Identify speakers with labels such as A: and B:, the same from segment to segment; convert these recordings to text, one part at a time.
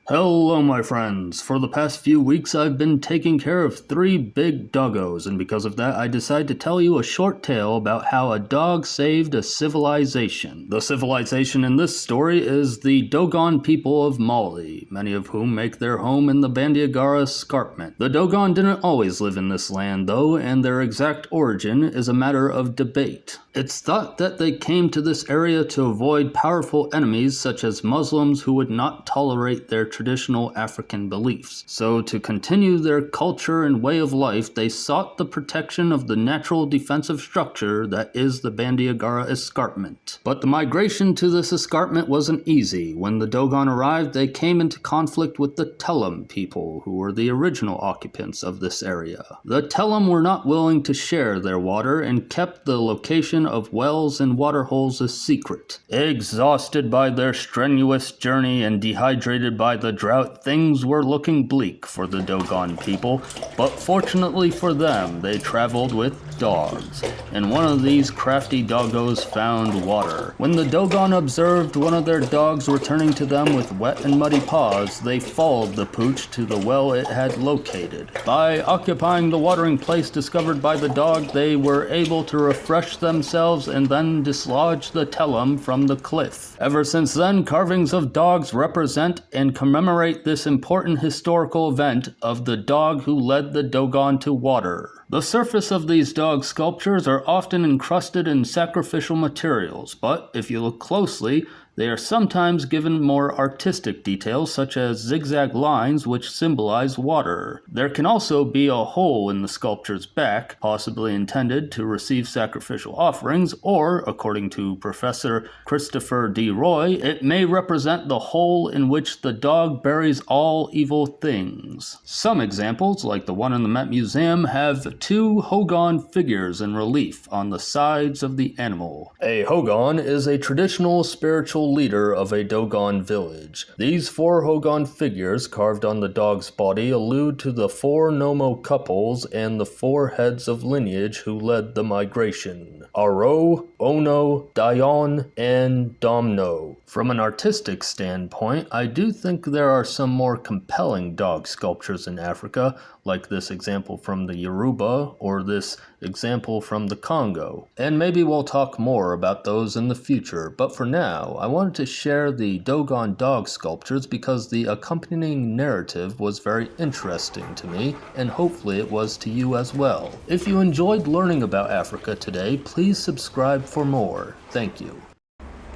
A: Hello, my friends. For the past few weeks, I've been taking care of 3 big doggos, and because of that, I decided to tell you a short tale about how a dog saved a civilization. The civilization in this story is the Dogon people of Mali, many of whom make their home in the Bandiagara escarpment. The Dogon didn't always live in this land, though, and their exact origin is a matter of debate. It's thought that they came to this area to avoid powerful enemies such as Muslims who would not tolerate their traditional African beliefs. So to continue their culture and way of life, they sought the protection of the natural defensive structure that is the Bandiagara escarpment. But the migration to this escarpment wasn't easy. When the Dogon arrived, they came into conflict with the Telem people, who were the original occupants of this area. The Telem were not willing to share their water and kept the location of wells and waterholes a secret. Exhausted by their strenuous journey and dehydrated by the drought, things were looking bleak for the Dogon people, but fortunately for them, they traveled with dogs, and one of these crafty doggos found water. When the Dogon observed one of their dogs returning to them with wet and muddy paws, they followed the pooch to the well it had located. By occupying the watering place discovered by the dog, they were able to refresh themselves and then dislodge the Telem from the cliff. Ever since then, carvings of dogs represent and commemorate this important historical event of the dog who led the Dogon to water. The surface of these dog sculptures are often encrusted in sacrificial materials, but if you look closely, they are sometimes given more artistic details such as zigzag lines which symbolize water. There can also be a hole in the sculpture's back, possibly intended to receive sacrificial offerings, or, according to Professor Christopher D. Roy, it may represent the hole in which the dog buries all evil things. Some examples, like the one in the Met Museum, have 2 Dogon figures in relief on the sides of the animal. A Dogon is a traditional spiritual leader of a Dogon village. These 4 Dogon figures carved on the dog's body allude to the 4 Nomo couples and the 4 heads of lineage who led the migration: Aro, Ono, Dayon, and Domno. From an artistic standpoint, I do think there are some more compelling dog sculptures in Africa, like this example from the Yoruba or this example from the Congo. And maybe we'll talk more about those in the future, but for now, I wanted to share the Dogon dog sculptures because the accompanying narrative was very interesting to me, and hopefully it was to you as well. If you enjoyed learning about Africa today, please subscribe for more. Thank you.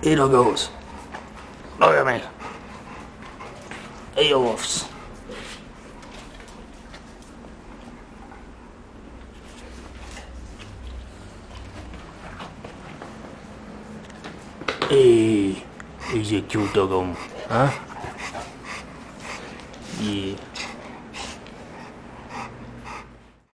B: Hey doggos, look at me. Hey wolves. Hey, is a cute doggo, huh? Yeah.